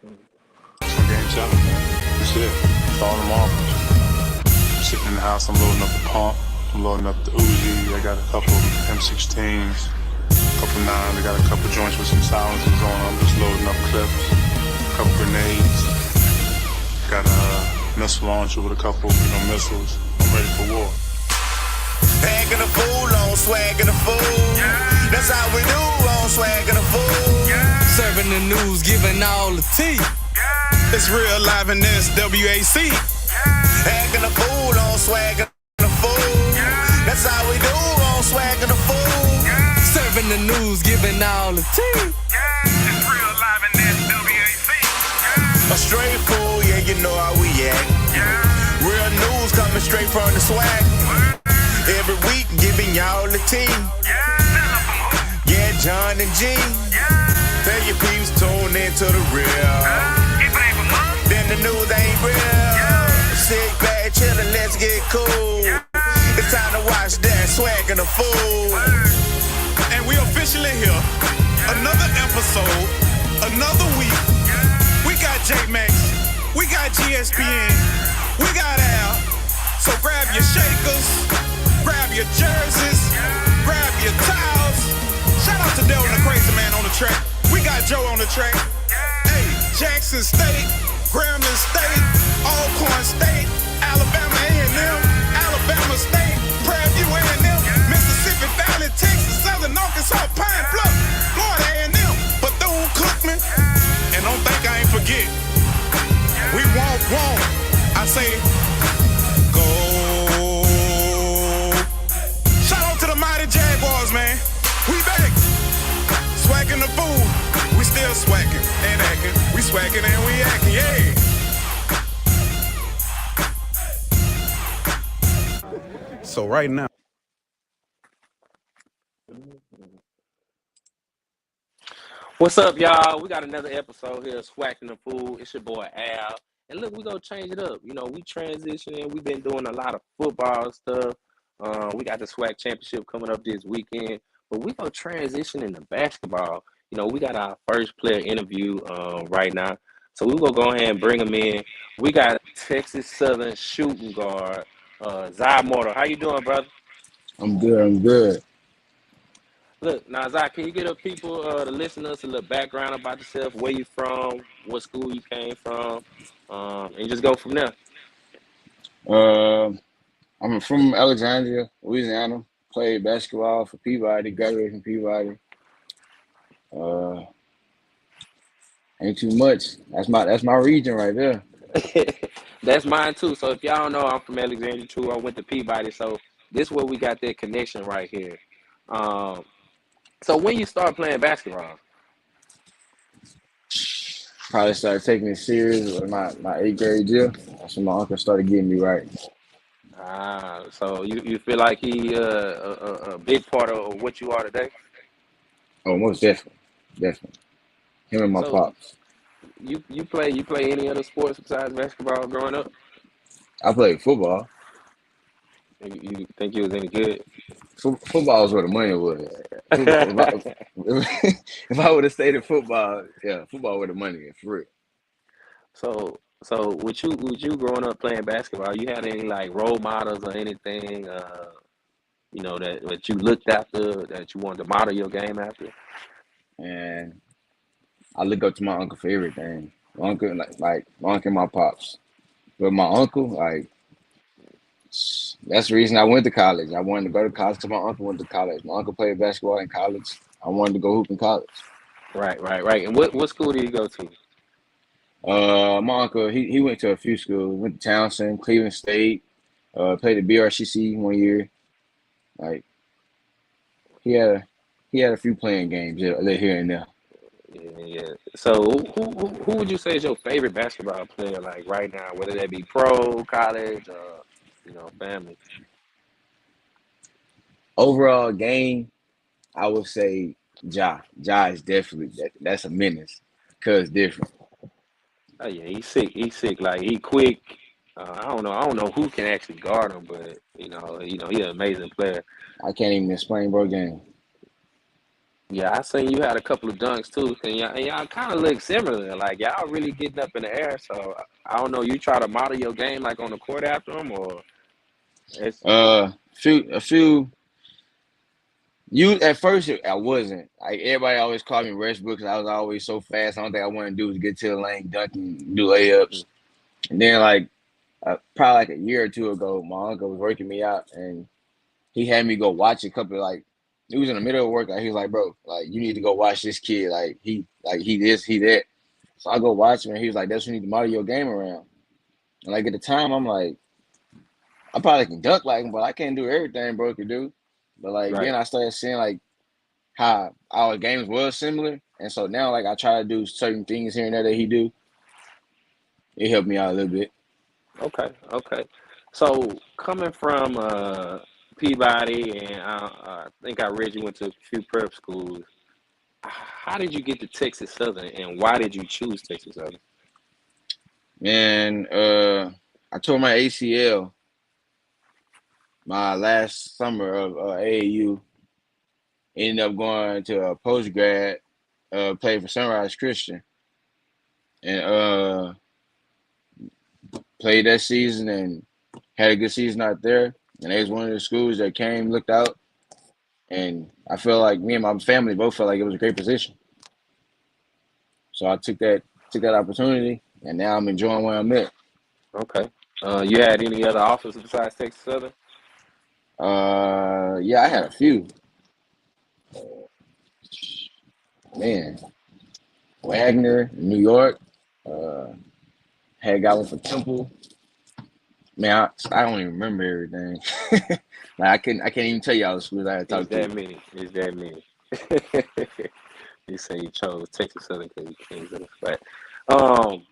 Some game 7, man. That's it. Throwing them off. Sitting in the house, I'm loading up the pump. I'm loading up the Uzi. I got a couple M16s, a couple 9s. I got a couple joints with some silencers on. I'm just loading up clips, a couple grenades. Got a missile launcher with a couple, missiles. I'm ready for war. Packing a fool on swagging a fool. That's how we do on swagging a fool. Serving the news, giving all the tea. It's real live in SWAC. Acting a fool on swagging a fool. That's how we do on swagging a fool. Serving the news, giving all the tea. It's real live in SWAC. A straight fool, yeah, you know how we act. Real news coming straight from the swag. Every week giving y'all the tea. Yeah, John and G. Tell your peeps tune into the real. Then the news ain't real. Sit back, chillin', let's get cool. It's time to watch that swaggin' a fool. And we officially here. Another episode, another week. We got J-Max, we got GSPN, we got Al. So grab your shakers, grab your jerseys, grab your towels. Shout out to Dylan the Crazy Man on the track. We got Joe on the track. Hey, Jackson State, Grambling State, Alcorn State, Alabama A&M, Alabama State, Prairie View A&M, Mississippi Valley, Texas, Southern Arkansas, Pine Bluff, Florida A&M, Bethune-Cookman, and don't think I ain't forget. We won't. I say, go. Shout out to the mighty Jaguars, man. We back. Swaggin' the fool. We still swaggin' and actin'. We swaggin' and we actin', yeah. So right now. What's up, y'all? We got another episode here of Swac'N the Fool. It's your boy Al. And look, we gonna change it up. We transitioning. We've been doing a lot of football stuff. We got the SWAC championship coming up this weekend. But we gonna transition into basketball. We got our first player interview right now. So we're gonna go ahead and bring him in. We got Texas Southern shooting guard, Mortle. How you doing, brother? I'm good. Look, now, Zach, can you get up people, the listeners, a little background about yourself, where you from, what school you came from, and just go from there. I'm from Alexandria, Louisiana. Played basketball for Peabody, graduated from Peabody. Ain't too much. That's my region right there. That's mine too. So if y'all don't know, I'm from Alexandria too. I went to Peabody, so this is where we got that connection right here. So when you start playing basketball? Probably started taking it serious with my 8th grade year. That's when my uncle started getting me right. So you feel like he a big part of what you are today? Oh, most definitely. Him and my pops. You play any other sports besides basketball growing up? I played football. You think you was any good? Football was where the money was. If I would have stayed in football, yeah, football where the money is, for real. So with you growing up playing basketball, you had any like role models or anything, that you looked after, that you wanted to model your game after? And I look up to my uncle for everything. My uncle, like my uncle and my pops. But my uncle, that's the reason I went to college. I wanted to go to college because my uncle went to college. My uncle played basketball in college. I wanted to go hoop in college. Right. And what school did you go to? My uncle, he went to a few schools. Went to Townsend, Cleveland State. Played at BRCC 1 year. Like he had a few playing games here and there. Yeah. So who would you say is your favorite basketball player, like right now, whether that be pro, college, family? Overall game, I would say Ja. Ja is definitely that's a menace. Cuz different. Oh yeah, he's sick. Like he quick. I don't know who can actually guard him, but he's an amazing player. I can't even explain bro game. Yeah, I seen you had a couple of dunks too, and y'all kind of look similar. Like y'all really getting up in the air. So I don't know. You try to model your game like on the court after them, or it's A few. You at first I wasn't. Like everybody always called me Westbrook because I was always so fast. The only thing I wanted to do was get to the lane, dunk, and do layups. And then like probably like a year or two ago, my uncle was working me out, and he had me go watch a couple of, like, it was in the middle of work. Like, he was like, bro, like you need to go watch this kid. He this, he that. So I go watch him, and he was like, that's what you need to model your game around. And like at the time, I'm like, I probably can dunk like him, but I can't do everything bro could do. But like then right. I started seeing like how our games was similar, and so now like I try to do certain things here and there that he do. It helped me out a little bit. Okay, okay. So coming from Peabody, and I think I read you went to a few prep schools. How did you get to Texas Southern, and why did you choose Texas Southern? And I tore my ACL my last summer of AAU. Ended up going to a post grad, played for Sunrise Christian, and played that season and had a good season out there. And it was one of the schools that came, looked out, and I feel like me and my family both felt like it was a great position. So I took that opportunity, and now I'm enjoying where I'm at. Okay. You had any other offers besides Texas Southern? Yeah, I had a few. Man, Wagner, New York. Uh, had got one for Temple. Man, I don't even remember everything. Like I can't even tell you all the schools I had It's talked to. that many. It's that many. You say you chose Texas Southern because you came to the flat. Um,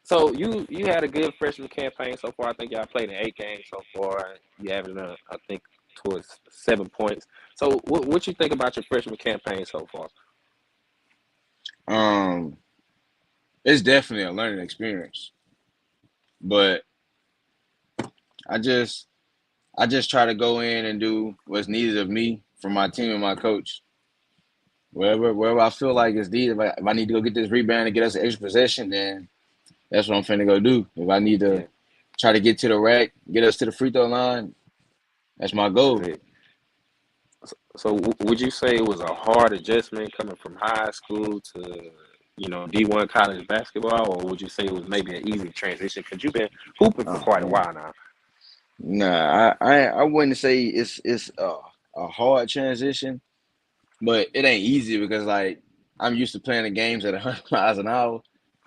so you had a good freshman campaign so far. I think y'all played in 8 games so far. You having I think towards 7 points. So what you think about your freshman campaign so far? Um, it's definitely a learning experience, but I just I just try to go in and do what's needed of me from my team and my coach. Wherever I feel like it's needed, if I need to go get this rebound and get us an extra possession, then that's what I'm finna go do. If I need to Yeah, try to get to the rack, get us to the free throw line, that's my that's goal. it. So would you say it was a hard adjustment coming from high school to D1 college basketball, or would you say it was maybe an easy transition because you've been hooping for Oh quite a man, while now? nah, I wouldn't say it's a hard transition, but it ain't easy because like I'm used to playing the games at 100 miles an hour,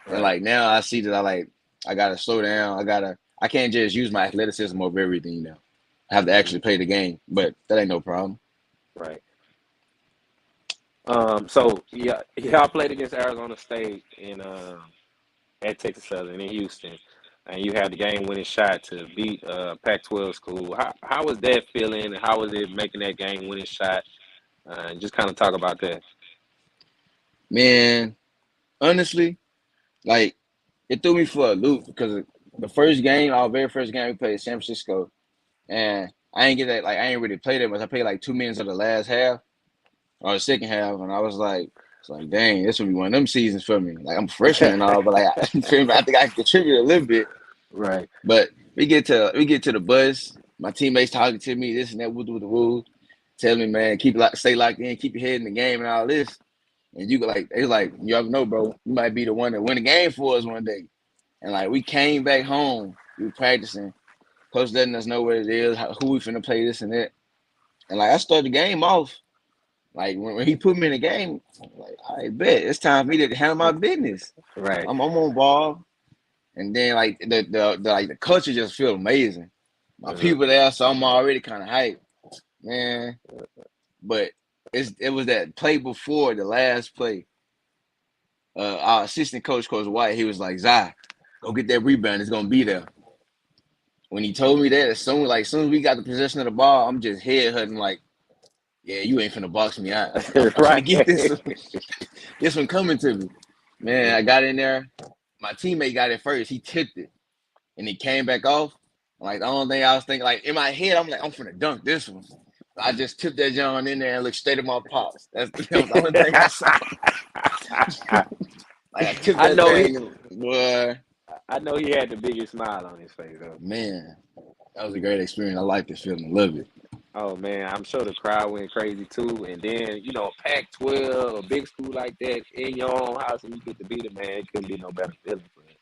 and Right. like now I see that I gotta slow down. I can't just use my athleticism over everything now. I have to Hmm. actually play the game, but that ain't no problem. Right. So yeah, y'all played against Arizona State in at Texas Southern in Houston, and you had the game-winning shot to beat Pac-12 school. How was that feeling, and how was it making that game-winning shot? And just kind of talk about that. Man, honestly, like it threw me for a loop because the first game, our very first game, we played San Francisco, and I ain't get that. Like I ain't really played that much. I played like 2 minutes of the last half or the second half, and I was like, it's like, dang, this will be one of them seasons for me. Like I'm a freshman and all, but like I think I can contribute a little bit. Right. But we get to the bus. My teammates talking to me, this and that, woo the woo, telling me, man, stay locked in, keep your head in the game and all this. And you go like, it's like, you ever know, bro, you might be the one that win the game for us one day. And like we came back home, we were practicing, coach letting us know what it is, who we finna play this and that. And like I started the game off. Like when he put me in the game, I'm like, I bet it's time for me to handle my business. Right. I'm on ball. And then like the culture just feel amazing. My Uh-huh. people there, so I'm already kind of hyped, man. But it was that play before the last play. Our assistant coach, Coach White, he was like, Zai, go get that rebound. It's gonna be there. When he told me that, as soon as we got the possession of the ball, I'm just head hutting like, yeah, you ain't finna box me out. I'm finna Right. get this one coming to me. Man, I got in there. My teammate got it first. He tipped it, and he came back off. Like the only thing I was thinking, like in my head, I'm like, I'm finna dunk this one. I just tipped that John in there and looked straight at my pops. That was the only thing I saw. Like I tipped I that know he, thing, and, boy. I know he had the biggest smile on his face though. Man, that was a great experience. I like this feeling. I love it. Oh man, I'm sure the crowd went crazy too. And then Pac-12, a big school like that in your own house, and you get to beat it, man. It couldn't be no better feeling for it.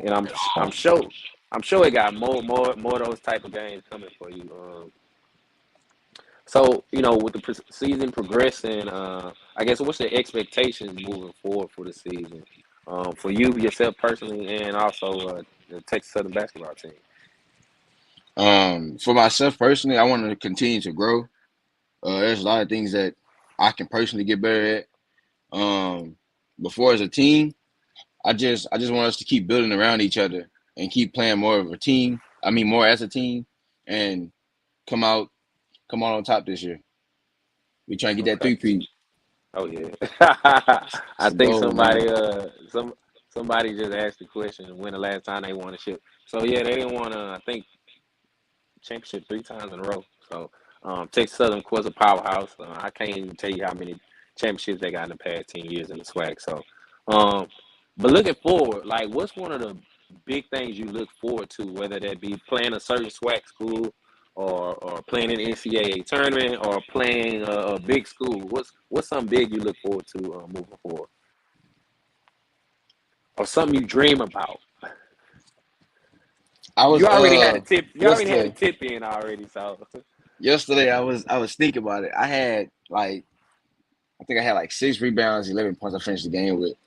And I'm sure it got more of those type of games coming for you. So with the season progressing, I guess what's the expectations moving forward for the season, for you yourself personally, and also the Texas Southern basketball team? For myself personally, I want to continue to grow. There's a lot of things that I can personally get better at. Before as a team, I just want us to keep building around each other and keep playing more of a team. I mean, more as a team, and come out on top this year. We trying to get that Okay. three-peat. Oh yeah. It's I the think goal, man. somebody just asked the question when the last time they won a ship. So yeah, they didn't want to. I think championship 3 times in a row. So Texas Southern, of course, a powerhouse. I can't even tell you how many championships they got in the past 10 years in the SWAC. So, but looking forward, like what's one of the big things you look forward to, whether that be playing a certain SWAC school or playing an NCAA tournament or playing a big school? What's something big you look forward to moving forward, or something you dream about? I was You already had a tip. You already had a yesterday. tip in already. So Yesterday, I was thinking about it. I think I had like 6 rebounds, 11 points. I finished the game with.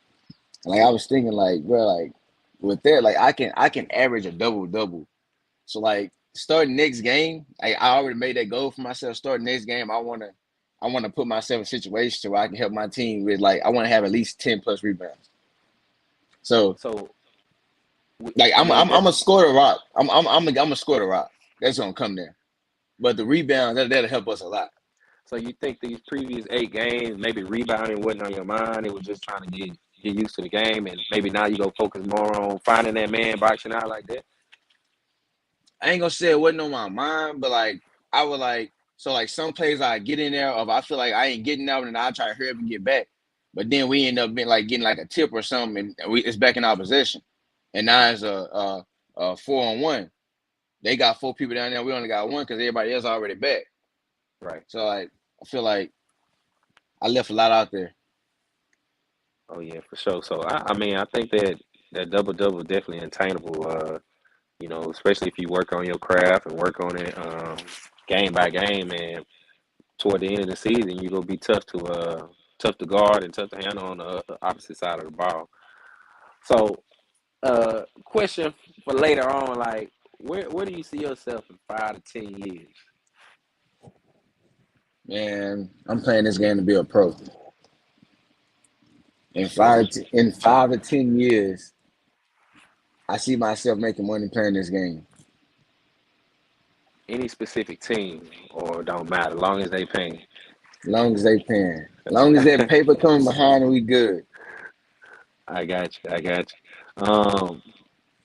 And, like I was thinking, like, bro, like with that, like I can average a double double. So like starting next game, I already made that goal for myself. Starting next game, I wanna put myself in a situation where I can help my team with like I want to have at least 10 plus rebounds. So so like I I'm mean I'm I'm that. a score the rock. I'm a score the rock. That's gonna come there. But the rebounds that'll help us a lot. So you think these previous 8 games, maybe rebounding wasn't on your mind? It was just trying to get used to the game, and maybe now you go focus more on finding that man boxing out like that. I ain't gonna say it wasn't on my mind, but like I would like so like some plays I get in there of I feel like I ain't getting out and I try to hurry up and get back. But then we end up being like getting like a tip or something and it's back in our possession. And now it's a 4-on-1. They got 4 people down there. We only got one because everybody else already back. Right. So like I feel like I left a lot out there. Oh yeah, for sure. So I mean, I think that double double is definitely attainable. Especially if you work on your craft and work on it game by game, and toward the end of the season, you're gonna be tough to guard and tough to handle on the opposite side of the ball. So question for later on, like where do you see yourself in 5 to 10 years? Man, I'm playing this game to be a pro. In What's in 5 to 10 years, I see myself making money playing this game. any specific team or don't matter, long as they paying? Long as they paying. Long as that paper coming behind, we good. I got you. I got you.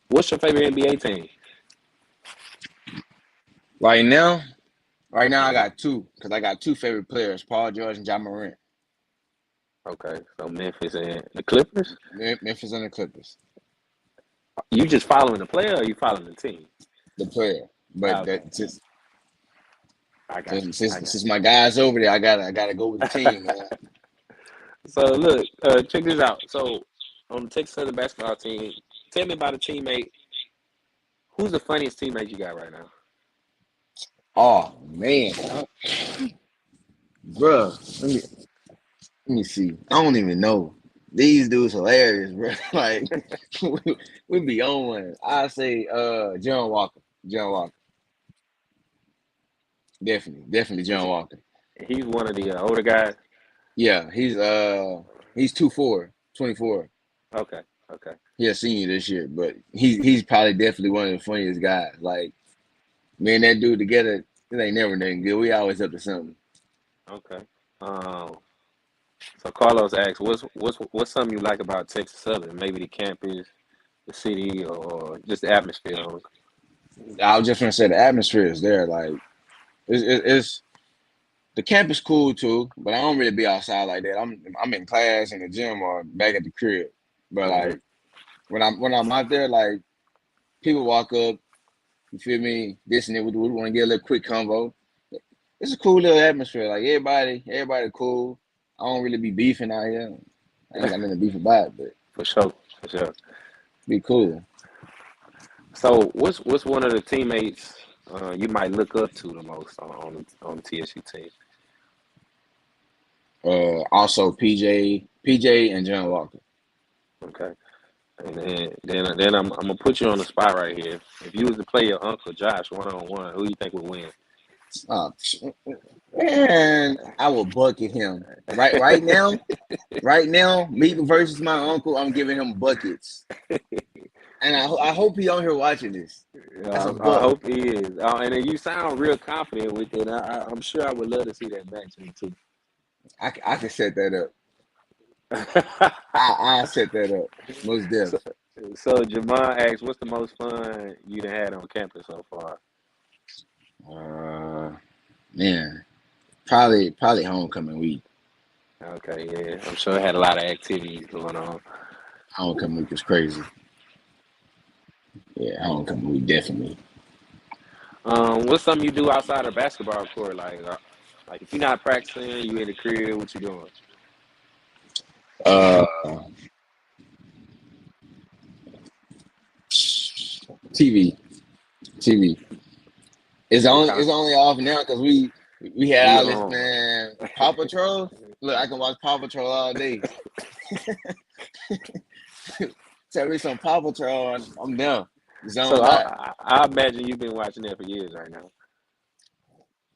What's your favorite NBA team? Right now, I Hmm. got two because I got two favorite players, Paul George and John Morant. Okay, so Memphis and the Clippers. Memphis and the Clippers, You just following the player, or you following the team? the player. But Okay, that just I got since, you. I since got since my guys over there, I gotta go with the team, you. man. So look, check this out. So on the Texas Southern basketball team, tell me about a teammate. Who's the funniest teammate you got right now? Oh man, bro. Let me see. I don't even know. These dudes hilarious, bro. Like we be on one. I say John Walker. John Walker. Definitely Is John Walker. he's one of the older guys? Yeah, he's 2'4", 24. Okay, okay, He a senior this year, but he's probably definitely one of the funniest guys. Like me and that dude together, it ain't never nothing good. We always up to something. okay. Um, so Carlos asks, what's something you like about Texas Southern? Maybe the campus, the city, or just the atmosphere. I was just gonna say the atmosphere is there. Like it's The camp is cool too, but I don't really be outside like that. I'm in class in the gym or back at the crib. But Mm-hmm. like when I'm out there, like people walk up, you feel me? This and that. We want to get a little quick convo. It's a cool little atmosphere. Like everybody cool. I don't really be beefing out here. I ain't got nothing to beef about, but For sure. For sure. be cool. So what's one of the teammates you might look up to the most on the TSU team? Also PJ and John Walker. Okay. And then I'm gonna put you on the spot right here. If you was to play your Uncle Josh 1-on-1, who you think would win? Man, I will bucket him. Right now, me versus my uncle, I'm giving him buckets. And I hope he on here watching this. That's a I buck. hope he is. And then you sound real confident with it. I'm sure I would love to see that match too. I can set that up. I set that up. Most definitely. So Jamon asks, what's the most fun you done had on campus so far? Man, probably homecoming week. Okay, yeah. I'm sure it had a lot of activities going on. Homecoming week was crazy. Yeah, homecoming week definitely. What's something you do outside of basketball court? Like if you're not practicing, you in the crib, what you doing? TV. It's Okay. only off now because we had We all this, on. man. Paw Patrol. Look, I can watch Paw Patrol all day. Tell me some Paw Patrol, and I'm down. So I imagine you've been watching that for years right now.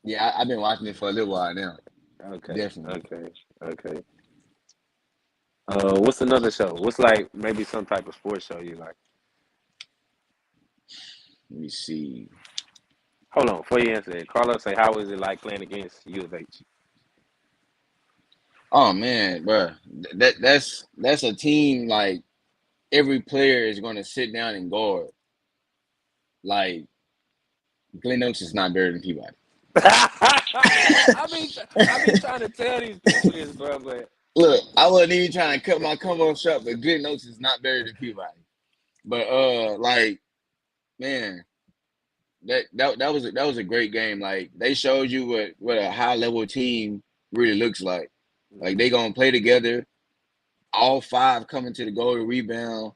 Yeah, I've been watching it for a little while now. Okay. Definitely. Okay. What's another show? What's like maybe some type of sports show you like? Let me see. Hold on, before you answer that, Carlos say, how is it like playing against U of H? Oh man, bro, that's a team like every player is going to sit down and guard. Like Glenn Oaks is not better than Peabody. I been trying to tell these people this, bro, but look, I wasn't even trying to cut my combo short, but Glenn Oaks is not better than Peabody. But like, man, that was a great game. Like they showed you what a high level team really looks like. Like they gonna play together, all five coming to the goal to rebound,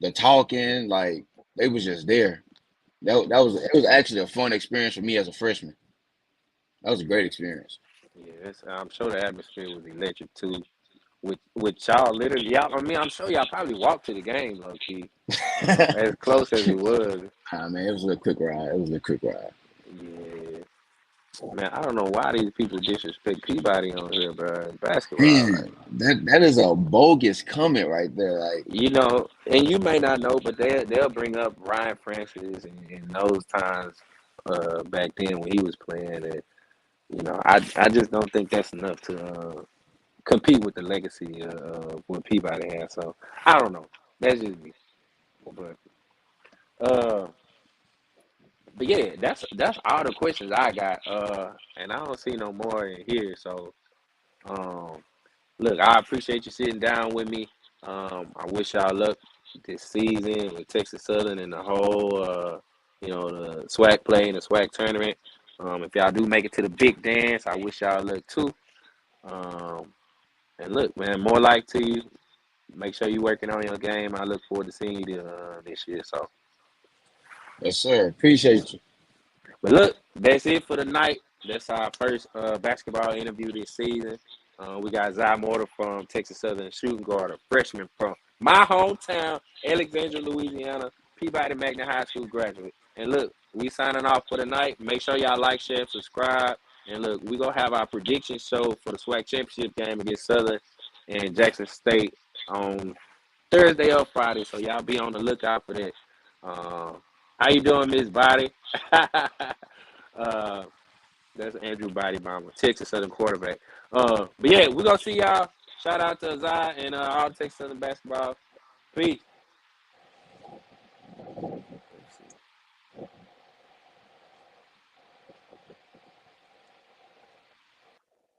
the talking, like they was just there. It was actually a fun experience for me as a freshman. That was a great experience. yeah, I'm sure the atmosphere was electric too. With y'all literally, I'm sure y'all probably walked to the game, low key, as close as it was. Man, it was a quick ride. Yeah. Man, I don't know why these people disrespect Peabody on here, bro. Basketball, Man, that is a bogus comment right there. Like, and you may not know, but they'll bring up Ryan Francis and those times back then when he was playing, and I just don't think that's enough to compete with the legacy of what Peabody had. So I don't know. That's just me. But yeah, that's all the questions I got. And I don't see no more in here. So look, I appreciate you sitting down with me. I wish y'all luck this season with Texas Southern and the whole the SWAC play and the SWAC tournament. If y'all do make it to the big dance, I wish y'all luck too. And look, man, more life to you. Make sure you're working on your game. I look forward to seeing you this year. So, yes, sir. Appreciate you. but look, that's it for the night. That's our first basketball interview this season. We got Mortle from Texas Southern, shooting guard, a freshman from my hometown, Alexandria, Louisiana, Peabody Magna High School graduate. And look, we signing off for the night. Make sure y'all like, share, subscribe. And look, we're going to have our prediction show for the SWAC championship game against Southern and Jackson State on Thursday or Friday. So y'all be on the lookout for that. How you doing, Miss Body? That's Andrew Body Mama, Texas Southern quarterback. But yeah, we're going to see y'all. Shout out to Zai and all Texas Southern basketball. Peace.